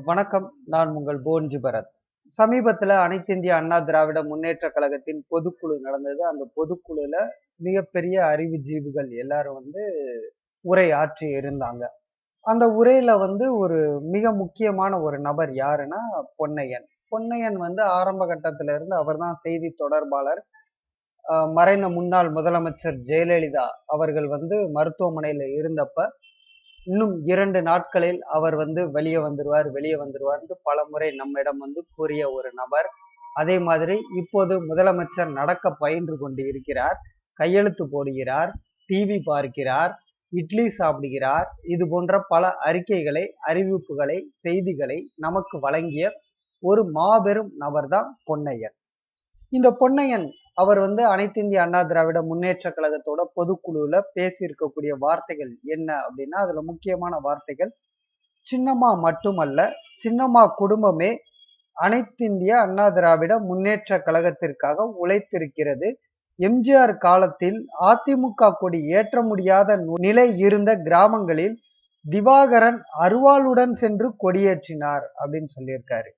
வணக்கம். நான் உங்கள் போன்ஜி பரத். சமீபத்துல அனைத்து இந்திய அண்ணா திராவிட முன்னேற்றக் கழகத்தின் பொதுக்குழு நடந்தது. அந்த பொதுக்குழுல மிகப்பெரிய அறிவுஜீவிகள் எல்லாரும் உரை ஆற்றி இருந்தாங்க. அந்த உரையில ஒரு மிக முக்கியமான ஒரு நபர் யாருன்னா பொன்னையன். பொன்னையன் ஆரம்ப கட்டத்துல இருந்து அவர்தான் செய்தி தொடர்பாளர். மறைந்த முன்னாள் முதலமைச்சர் ஜெயலலிதா அவர்கள் மருத்துவமனையில இருந்தப்ப இன்னும் 2 நாட்களில் அவர் வெளியே வந்துருவார்ன்னு பலமுறை நம்மிடம் கூறிய ஒரு நபர். அதே மாதிரி இப்போது முதலமைச்சர் நடக்க பயின்று கொண்டு இருக்கிறார். கையெழுத்து போடுகிறார், டிவி பார்க்கிறார், இட்லி சாப்பிடுகிறார். இது போன்ற பல அறிக்கைகளை, அறிவிப்புகளை, செய்திகளை நமக்கு வழங்கிய ஒரு மாபெரும் நபர்தான் பொன்னையன். இந்த பொன்னையன் அவர் அனைத்து இந்திய அண்ணா திராவிட முன்னேற்ற கழகத்தோட பொதுக்குழுல பேசியிருக்கக்கூடிய வார்த்தைகள் என்ன அப்படின்னா, அதுல முக்கியமான வார்த்தைகள், சின்னம்மா மட்டுமல்ல, சின்னம்மா குடும்பமே அனைத்து இந்திய அண்ணா திராவிட முன்னேற்ற கழகத்திற்காக உழைத்திருக்கிறது. எம்ஜிஆர் காலத்தில் அதிமுக கொடி ஏற்ற முடியாத நிலை இருந்த கிராமங்களில் திவாகரன் அருவாளுடன் சென்று கொடியேற்றினார் அப்படின்னு சொல்லியிருக்காரு.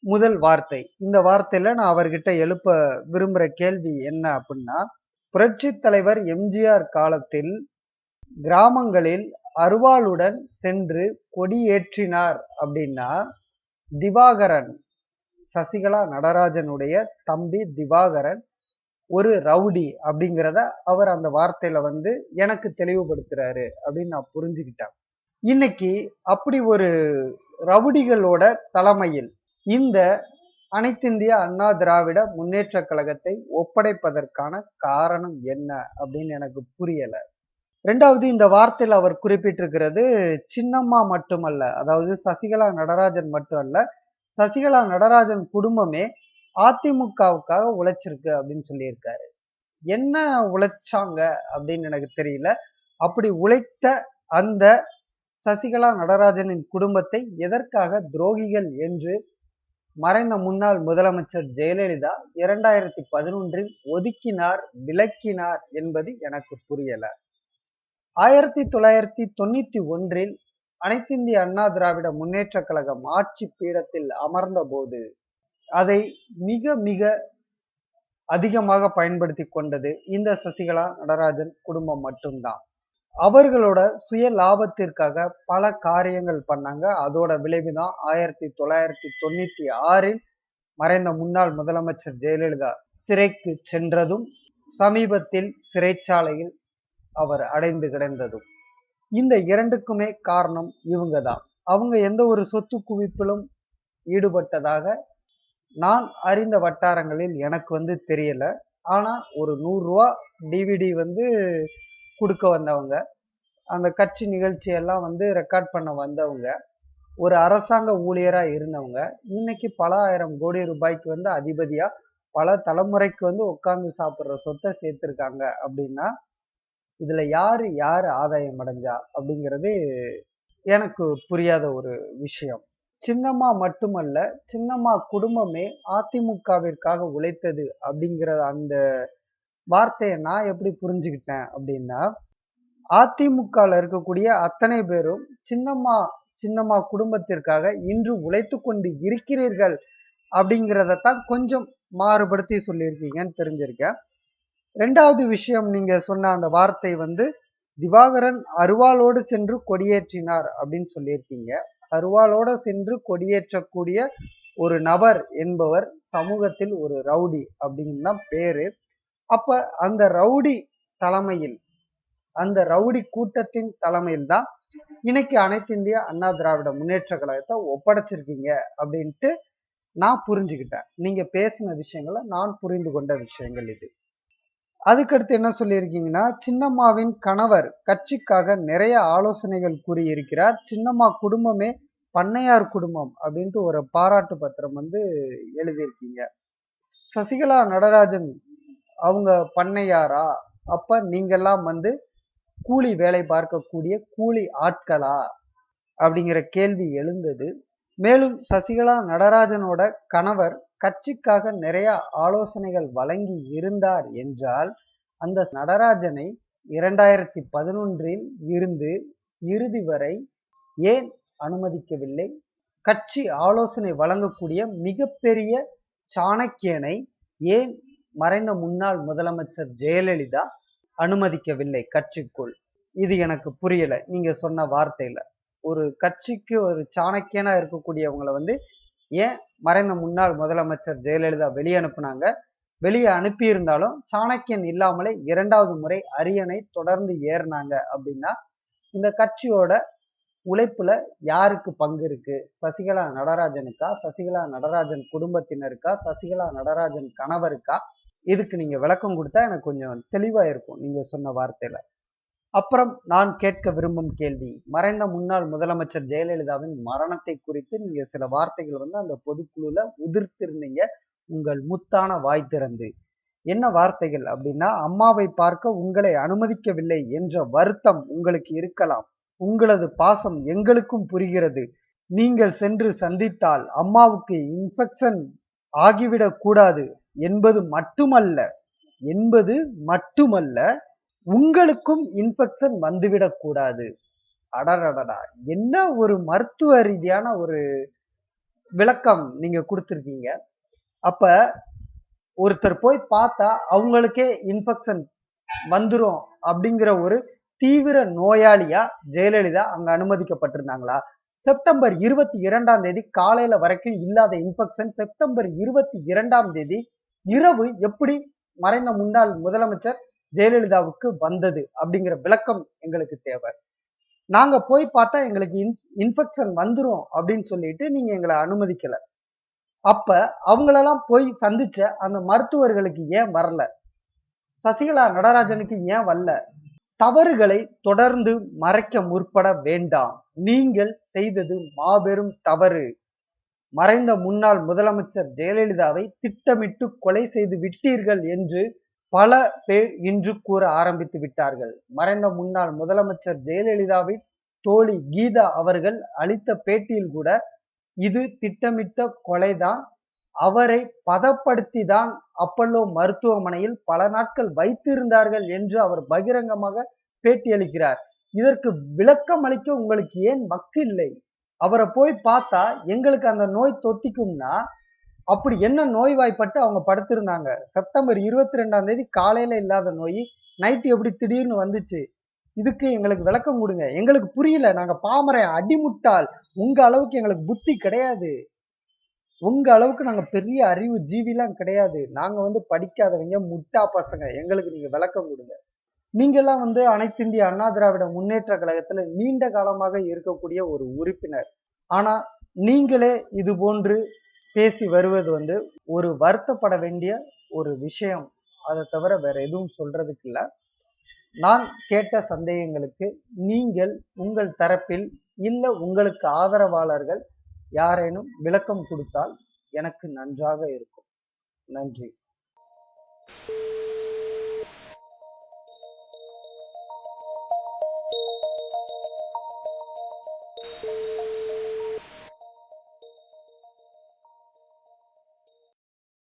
முதல் வார்த்தை. இந்த வார்த்தையில நான் அவர்கிட்ட எழுப்ப விரும்புற கேள்வி என்ன அப்படின்னா, புரட்சி தலைவர் எம்ஜிஆர் காலத்தில் கிராமங்களில் அருவாளுடன் சென்று கொடியேற்றினார் அப்படின்னா, திவாகரன், சசிகலா நடராஜனுடைய தம்பி திவாகரன் ஒரு ரவுடி அப்படிங்கிறத அவர் அந்த வார்த்தையில எனக்கு தெளிவுபடுத்துறாரு அப்படின்னு நான் புரிஞ்சுக்கிட்டேன். இன்னைக்கு அப்படி ஒரு ரவுடிகளோட தலைமையில் இந்த அனைத்திந்திய அண்ணா திராவிட முன்னேற்ற கழகத்தை ஒப்படைப்பதற்கான காரணம் என்ன அப்படின்னு எனக்கு புரியல. ரெண்டாவது, இந்த வார்த்தையில் அவர் குறிப்பிட்டிருக்கிறது சின்னம்மா மட்டுமல்ல, அதாவது சசிகலா நடராஜன் மட்டும் அல்ல, சசிகலா நடராஜன் குடும்பமே அதிமுகவுக்காக உழைச்சிருக்கு அப்படின்னு சொல்லியிருக்காரு. என்ன உழைச்சாங்க அப்படின்னு எனக்கு தெரியல. அப்படி உழைத்த அந்த சசிகலா நடராஜனின் குடும்பத்தை எதற்காக துரோகிகள் என்று மறைந்த முன்னாள் முதலமைச்சர் ஜெயலலிதா 2011 ஒதுக்கினார், விலக்கினார் என்பது எனக்கு புரியல. 1991 அனைத்திந்திய அண்ணா திராவிட முன்னேற்ற கழகம் ஆட்சி பீடத்தில் அமர்ந்த போது அதை மிக மிக அதிகமாக பயன்படுத்தி கொண்டது இந்த சசிகலா நடராஜன் குடும்பம் மட்டும்தான். அவர்களோட சுய லாபத்திற்காக பல காரியங்கள் பண்ணாங்க. அதோட விளைவுதான் 1996 மறைந்த முன்னாள் முதலமைச்சர் ஜெயலலிதா சிறைக்கு சென்றதும், சமீபத்தில் சிறைச்சாலையில் அவர் அடைந்து கிடந்ததும். இந்த இரண்டுக்குமே காரணம் இவங்கதான். அவங்க எந்த ஒரு சொத்து குவிப்பிலும் ஈடுபட்டதாக நான் அறிந்த வட்டாரங்களில் எனக்கு தெரியல. ஆனா ஒரு 100 ரூபா டிவிடி கொடுக்க வந்தவங்க, அந்த கட்சி நிகழ்ச்சியெல்லாம் ரெக்கார்ட் பண்ண வந்தவங்க, ஒரு அரசாங்க ஊழியரா இருந்தவங்க, இன்னைக்கு பல ஆயிரம் கோடி ரூபாய்க்கு அதிபதியா பல தலைமுறைக்கு உட்கார்ந்து சாப்பிடுற சொத்தை சேர்த்திருக்காங்க அப்படின்னா, இதுல யாரு ஆதாயம் அடைஞ்சா அப்படிங்கிறது எனக்கு புரியாத ஒரு விஷயம். சின்னம்மா மட்டுமல்ல, சின்னம்மா குடும்பமே அதிமுகவிற்காக உழைத்தது அப்படிங்கிற அந்த வார்த்தையை நான் எப்படி புரிஞ்சுக்கிட்டேன் அப்படின்னா, அதிமுகல இருக்கக்கூடிய அத்தனை பேரும் சின்னம்மா குடும்பத்திற்காக இன்று உழைத்து கொண்டு இருக்கிறீர்கள் அப்படிங்கிறதான் கொஞ்சம் மாறுபடுத்தி சொல்லியிருக்கீங்கன்னு தெரிஞ்சிருக்கேன். ரெண்டாவது விஷயம், நீங்க சொன்ன அந்த வார்த்தை திவாகரன் அருவாளோடு சென்று கொடியேற்றினார் அப்படின்னு சொல்லியிருக்கீங்க. அருவாளோட சென்று கொடியேற்றக்கூடிய ஒரு நபர் என்பவர் சமூகத்தில் ஒரு ரவுடி அப்படின்னு தான் பேரு. அப்ப அந்த ரவுடி தலைமையில், அந்த ரவுடி கூட்டத்தின் தலைமையில் தான் இன்னைக்கு அனைத்து இந்திய அண்ணா திராவிட முன்னேற்ற கழகத்தை ஒப்படைச்சிருக்கீங்க அப்படின்ட்டு நான் புரிஞ்சுக்கிட்டேன். நீங்க பேசின விஷயங்களை நான் புரிந்து கொண்ட விஷயங்கள் இது. அதுக்கடுத்து என்ன சொல்லியிருக்கீங்கன்னா, சின்னம்மாவின் கணவர் கட்சிக்காக நிறைய ஆலோசனைகள் கூறியிருக்கிறார். சின்னம்மா குடும்பமே பண்ணையார் குடும்பம் அப்படின்ட்டு ஒரு பாராட்டு பத்திரம் எழுதியிருக்கீங்க. சசிகலா நடராஜன் அவங்க பண்ணையாரா? அப்ப நீங்கெல்லாம் கூலி வேலை பார்க்கக்கூடிய கூலி ஆட்களா அப்படிங்கிற கேள்வி எழுந்தது. மேலும் சசிகலா நடராஜனோட கணவர் கட்சிக்காக நிறைய ஆலோசனைகள் வழங்கி இருந்தார் என்றால், அந்த நடராஜனை 2011 இருந்து இறுதி வரை ஏன் அனுமதிக்கவில்லை? கட்சி ஆலோசனை வழங்கக்கூடிய மிகப்பெரிய சாணக்கியனை ஏன் மறைந்த முன்னாள் முதலமைச்சர் ஜெயலலிதா அனுமதிக்கவில்லை கட்சிக்குள்? இது எனக்கு புரியல நீங்க சொன்ன வார்த்தையில. ஒரு கட்சிக்கு ஒரு சாணக்கியனா இருக்கக்கூடியவங்களை வந்து ஏன் மறைந்த முன்னாள் முதலமைச்சர் ஜெயலலிதா வெளியே அனுப்புனாங்க? வெளியே அனுப்பியிருந்தாலும் சாணக்கியன் இல்லாமலே 2வது முறை அரியணை தொடர்ந்து ஏறினாங்க அப்படின்னா இந்த கட்சியோட உழைப்புல யாருக்கு பங்கு இருக்கு? சசிகலா நடராஜனுக்கா? சசிகலா நடராஜன் குடும்பத்தினருக்கா? சசிகலா நடராஜன் கணவருக்கா? இதுக்கு நீங்க விளக்கம் கொடுத்தா எனக்கு கொஞ்சம் தெளிவா இருக்கும் நீங்க சொன்ன வார்த்தையில. அப்புறம் நான் கேட்க விரும்பும் கேள்வி, மறைந்த முன்னாள் முதலமைச்சர் ஜெயலலிதாவின் மரணத்தை குறித்து நீங்க சில வார்த்தைகள் வந்து அந்த பொதுக்குழுல உதிர்த்திருந்தீங்க உங்கள் முத்தான வாய் திறந்து. என்ன வார்த்தைகள் அப்படின்னா, அம்மாவை பார்க்க உங்களை அனுமதிக்கவில்லை என்ற வருத்தம் உங்களுக்கு இருக்கலாம். உங்களது பாசம் எங்களுக்கும் புரிகிறது. நீங்கள் சென்று சந்தித்தால் அம்மாவுக்கு இன்ஃபெக்ஷன் ஆகிவிடக் கூடாது என்பது மட்டுமல்ல உங்களுக்கும் இன்ஃபெக்ஷன் வந்துவிடக் கூடாது. அடடடடா! என்ன ஒரு மருத்துவ ரீதியான ஒரு விளக்கம் நீங்க கொடுத்திருக்கீங்க. அப்ப ஒருத்தர் போய் பார்த்தா அவங்களுக்கே இன்ஃபெக்ஷன் வந்துரும் அப்படிங்கிற ஒரு தீவிர நோயாளியா ஜெயலலிதா அங்க அனுமதிக்கப்பட்டிருந்தாங்களா? செப்டம்பர் 22ஆம் தேதி காலையில வரைக்கும் இல்லாத இன்ஃபெக்ஷன் செப்டம்பர் 22ஆம் தேதி இரவு எப்படி மறைந்த முன்னாள் முதலமைச்சர் ஜெயலலிதாவுக்கு வந்தது அப்படிங்கிற விளக்கம் எங்களுக்கு தேவை. நாங்க போய் பார்த்தா எங்களுக்கு இன்ஃபெக்ஷன் வந்துரும் அப்படின்னு சொல்லிட்டு நீங்க எங்களை அனுமதிக்கல. அப்ப அவங்களெல்லாம் போய் சந்திச்ச அந்த மருத்துவர்களுக்கு ஏன் வரல? சசிகலா நடராஜனுக்கு ஏன் வரல? தவறுகளை தொடர்ந்து மறைக்க முற்பட வேண்டாம். நீங்கள் செய்தது மாபெரும் தவறு. மறைந்த முன்னாள் முதலமைச்சர் ஜெயலலிதாவை திட்டமிட்டு கொலை செய்து விட்டீர்கள் என்று பல பேர் இன்று கூற ஆரம்பித்து விட்டார்கள். மறைந்த முன்னாள் முதலமைச்சர் ஜெயலலிதாவின் தோழி கீதா அவர்கள் அளித்த பேட்டியில் கூட இது திட்டமிட்ட கொலைதான், அவரை பதப்படுத்தி தான் அப்பல்லோ மருத்துவமனையில் பல நாட்கள் வைத்திருந்தார்கள் என்று அவர் பகிரங்கமாக பேட்டி அளிக்கிறார். இதற்கு விளக்கம் அளிக்க உங்களுக்கு ஏன் வக்கு இல்லை? அவரை போய் பார்த்தா எங்களுக்கு அந்த நோய் தொத்திக்கும்னா அப்படி என்ன நோய்வாய்ப்பட்டு அவங்க படுத்திருந்தாங்க? செப்டம்பர் 22ஆம் தேதி காலையில இல்லாத நோய் நைட்டு எப்படி திடீர்னு வந்துச்சு? இதுக்கு எங்களுக்கு விளக்கம் கொடுங்க. எங்களுக்கு புரியல. நாங்க பாமரன் அடிமுட்டாள். உங்க அளவுக்கு எங்களுக்கு புத்தி கிடையாது. உங்க அளவுக்கு நாங்க பெரிய அறிவு ஜீவிலாம் கிடையாது. நாங்க வந்து படிக்காதவங்க, முட்டா பசங்க. எங்களுக்கு நீங்க விளக்கம் கொடுங்க. நீங்கெல்லாம் வந்து அனைத்து இந்திய அண்ணா திராவிட முன்னேற்ற கழகத்துல நீண்ட காலமாக இருக்கக்கூடிய ஒரு உறுப்பினர். ஆனா நீங்களே இது போன்று பேசி வருவது வந்து ஒரு வருத்தப்பட வேண்டிய ஒரு விஷயம். அதை தவிர வேற எதுவும் சொல்றதுக்கு இல்ல. நான் கேட்ட சந்தேகங்களுக்கு நீங்கள் உங்கள் தரப்பில் இல்ல உங்களுக்கு ஆதரவாளர்கள் யாரேனும் விளக்கம் கொடுத்தால் எனக்கு நன்றாக இருக்கும். நன்றி.